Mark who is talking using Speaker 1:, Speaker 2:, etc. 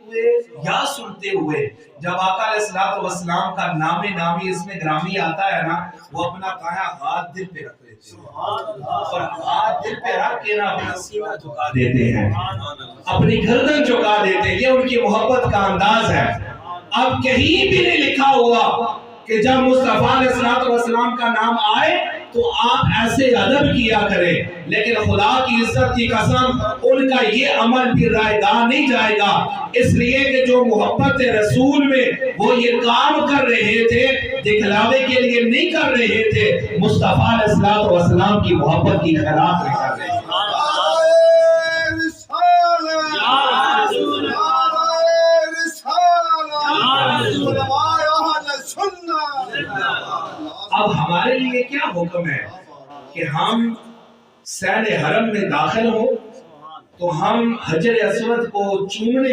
Speaker 1: हुए या सुनते हुए जब आका अलैहिस्सलाम का नामे नामी इसमें ग्रामी आता है ना, वो अपना दायां हाथ दिल पे रख लेते हैं और हाथ दिल पे रख के ना अपना सीना झुका देते हैं, अपनी गर्दन झुका देते हैं। ये उनकी मोहब्बत का अंदाज है। अब कहीं भी नहीं लिखा हुआ कि जब मुस्तफा अलैहिस्सलाम का नाम आए तो आप ऐसे अदब किया करें, लेकिन खुदा की इज्जत की कसम उनका ये अमल भी रायगा नहीं जाएगा, इसलिए कि जो मोहब्बत रसूल में वो ये काम कर रहे थे दिखलावे के लिए नहीं कर रहे थे, मुस्तफा अलैहिस्सलाम की मोहब्बत की खिलाफ नहीं कर रहे थे। अब हमारे लिए क्या हुक्म है कि हम सैर हरम में दाखिल हो तो हम हजर अस्वद को चूमने